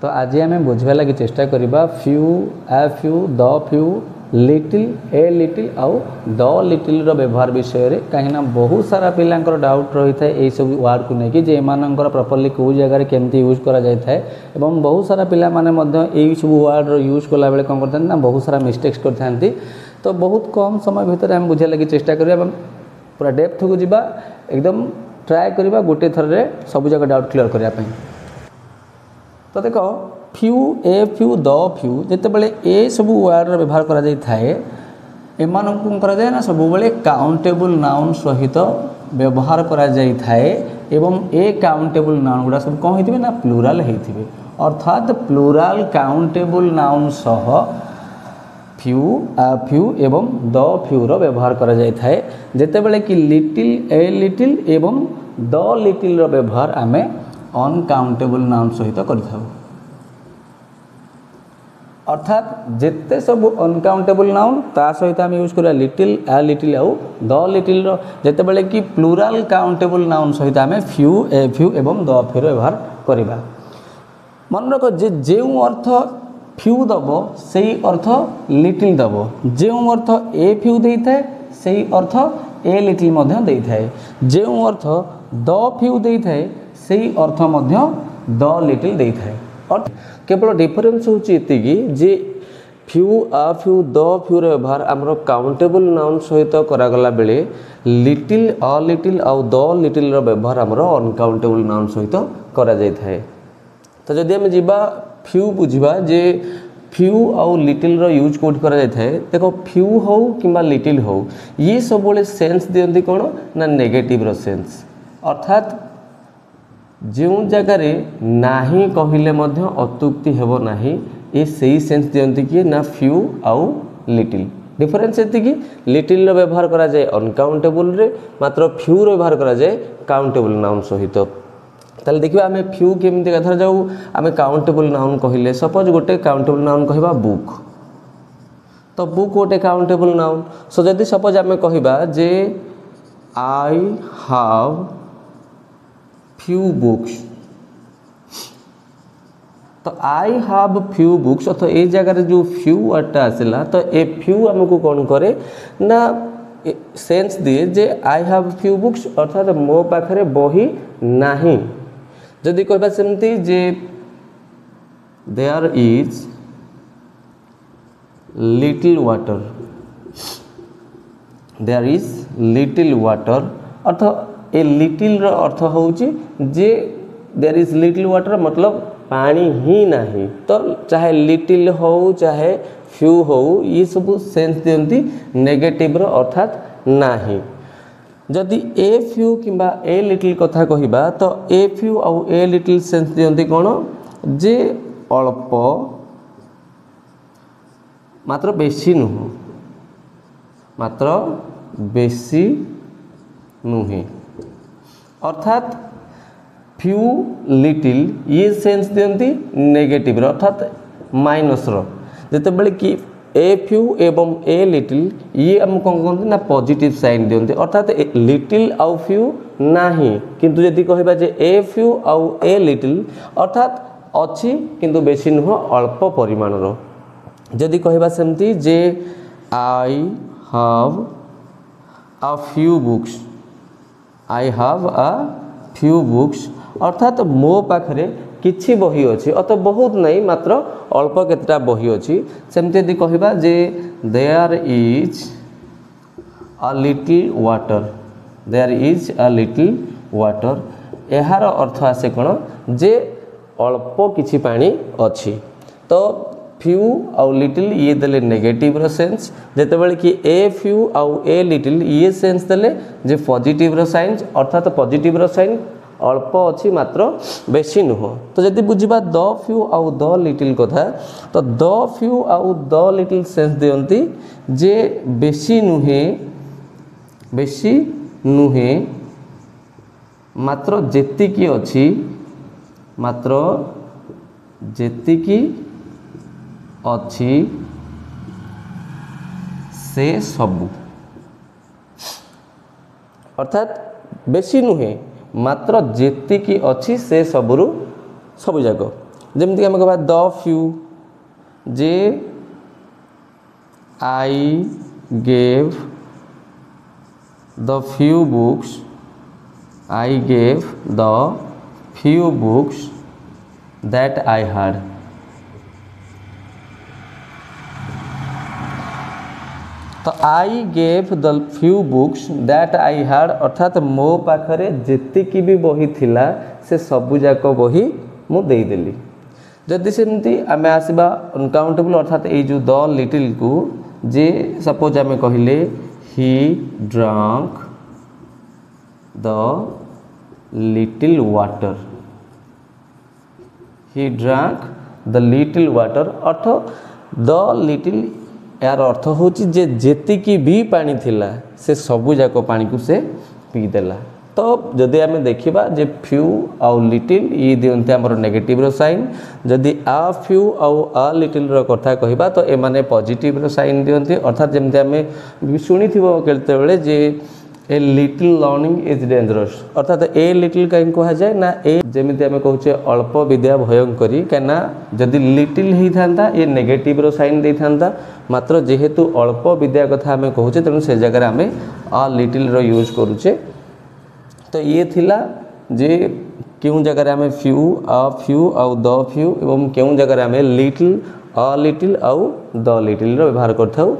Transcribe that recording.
तो आज आम बुझा लगे चेष्टा करवा few a few the few little a little आउ द लिटिल व्यवहार विषय रे कहीं बहुत सारा पिलांकर डाउट रही है यही सब वर्ड को लेकिन जे एमानंकर प्रॉपर्ली कौ जगह केमती यूज करा जाय थाए एवं बहुत सारा पिला माने मध्य यही सब वर्ड यूज कला बेले कौन करते ना बहुत सारा मिस्टेक्स करते। तो बहुत कम समय भितर आम बुझा लगे चेष्टा करवा पूरा डेप्थ को जीवा एकदम ट्राए करवा गोटे थर रे सब जगह डाउट क्लियर करने। तो देख few a few the few जिते बड़े ए सब वर्ड व्यवहार करा जाय थाए एमान कौन करा जाए ना सब बड़े काउंटेबल नाउन सहित व्यवहार करा जाय थाए एवं ए काउंटेबल नाउन गुड़ा सब कौन होइथिबे ना प्लूराल होइथिबे अर्थात प्लूराल काउंटेबल नाउन सह फ्यू आ फ्यू एवं द फ्यू रो व्यवहार करा जाय थाए जेते बड़े कि लिटिल ए लिटिल एवं द लिटिल रो व्यवहार आमे अनकाउंटेबल नाउन सहित करिथाउ अर्थात जिते सब अनकाउंटेबल नाउन ता सहित आम यूज करा लिटिल आ लिटिल आउ द लिटिल रो जेते बड़े कि प्लूराल काउंटेबल नाउन सहित आम फ्यू ए फ्यू एवं द फ्यू रो व्यवहार करिबा। मन रख जे जेउ अर्थ फ्यू दब सेही अर्थ लिटिल दब जेउ अर्थ ए फ्यू देई थाए सेही अर्थ ए लिटिल मध्य देई थाए जेउ अर्थ द फ्यू देई थाए सेही अर्थ मध्य द लिटिल देई थाए और केवल डिफरेंस होची एतिकी जे few a few the few रे व्यवहार हमरो काउंटेबल नाउन सहित करागला बेले लिटिल अ लिटिल आउ द लिटिल रो व्यवहार हमरो अनकाउंटेबल नाउन सहित करा जाय थाए। तो जदि हम जीवा फ्यू बुझिबा जे फ्यू आउ लिटिल रो यूज कोड करा जाय थाए देखो फ्यू हो किबा लिटिल हो ये सब बोले सेंस दियंती कोन ना नेगेटिव रो सेंस अर्थात जो जगार नाही कहले मध्य अतुक्ति हेबो नाही ए सही सेंस दियंती कि ना फ्यू आउ लिटिल डिफरेंस एति कि लिटिल रो व्यवहार करा जाय अनकाउंटेबल रे मात्र फ्यू रो व्यवहार करा जाय काउंटेबल नाउन सहित। ताले देखिबा आमे फ्यू केमती कथर जाऊ आमे काउंटेबल नाउन कहिले सपोज गोटे काउंटेबल नाउन कहिबा बुक तो बुक गोटे काउंटेबल नाउन सो जदि सपोज आमे कहिबा जे आई हैव फ्यू बुक्स तो आई हैव फ्यू बुक्स तो ए जगह जो फ्यू वर्डटा आसला तो ए फ्यू हमको कौन करे ना सेंस दिए जे आई हैव फ्यू बुक्स अर्थात मो पाखरे बही नाही जदि कहबा सेमती जे there is little water there is little water अर्थ ए लिटिल रो अर्थ होउची जे देयर इज लिटिल वाटर मतलब पानी ही नहीं तो चाहे लिटिल हो चाहे फ्यू हो ये सब सेंस दियंती नेगेटिव रो अर्थात नाही। जदि ए फ्यू किंबा ए लिटिल कथा कहिबा तो ए फ्यू आउ ए लिटिल सेंस दियंती कोन जे अल्प मात्र बेसी नुह मात्र बेसी नुहे अर्थात फ्यू लिटिल ये सेंस दियंती नेगेटिव अर्थात माइनस रो जेते बेले कि ए फ्यू एवं ए लिटिल ये हम कौन कहते ना पॉजिटिव साइन दियंती अर्थात लिटिल आउ फ्यू नाही किंतु यदि कहबा जे ए फ्यू आउ ए लिटिल अर्थात अछि किंतु बेसी नुह अल्प परिमाण रो जदि कहबा सेमती जे I have a few books I have a few books अर्थात मो पाखरे किछि बही अछि अत बहुत नहीं मात्र अल्प केतटा बही अछि सेमते यदि कहबा जे there is a little water there is a little water एहार अर्थ आसे कोन जे अल्प किछि पानी अछि। तो फ्यू आउ लिटिल ये देले नेगेटिव रो सेंस जेते बेले कि ए फ्यू आउ ए लिटिल ये सेंस देले जे पॉजिटिव रो साइन अर्थात पॉजिटिव रो साइन अल्प अच्छी मात्र बेसी नुह। तो जदि बुझिबा द फ्यू आउ द लिटिल कथा तो द फ्यू आउ द लिटिल सेंस दियंती जे बेसी नुहे मात्र जेतिकी अछि मात्र जेतिकी अछि से सबु अर्थात बेसी नुहे मात्र जेतिकी अछि से सबुरु सबु जाक जमती आम कह द फ्यू जे I gave the few books I gave the few books that I had. तो I gave the few books that I had अर्थात मो पाखरे जेतिकी भी बही थिला से सबु जाक बही मु देदेली। जदि सेमती आम आसवा अनकाउंटेबल अर्थात ये जो द लिटिल को जे सपोज आम कहले he drunk the little water he drunk the little water अर्थ द लिटिल यार अर्थ हूँ जे जेतिकी भी पानी थिला से सबु जाक पानी को से पीदेला। तो जदि आम देखा जे फ्यू आउ लिटिल ये दिखते आमर नेगेटिव साइन जदि आ फ्यू आउ आ लिटिल कथा कहवा तो एमाने पॉजिटिव साइन दिखती अर्थात जमी आम शुणी केतबेले जे a little learning is dangerous अर्थात ए लिटिल कहीं कह जाए ना ए जमी आम कहे अल्प विद्या भयंकरी कहीं जदि लिटिल होता ये नेगेटिव साइन दे था मात्र जेहेतु अल्प विद्या कथा आम कहे तेणु से जगह आम आ लिटिल यूज करुचे। तो ये थिला जे क्यों जगह आम फ्यू आ फ्यू आउ द फ्यू एवं क्यों जगह आम लिटिल आ लिटिल आउ द लिटिल व्यवहार करथाउ।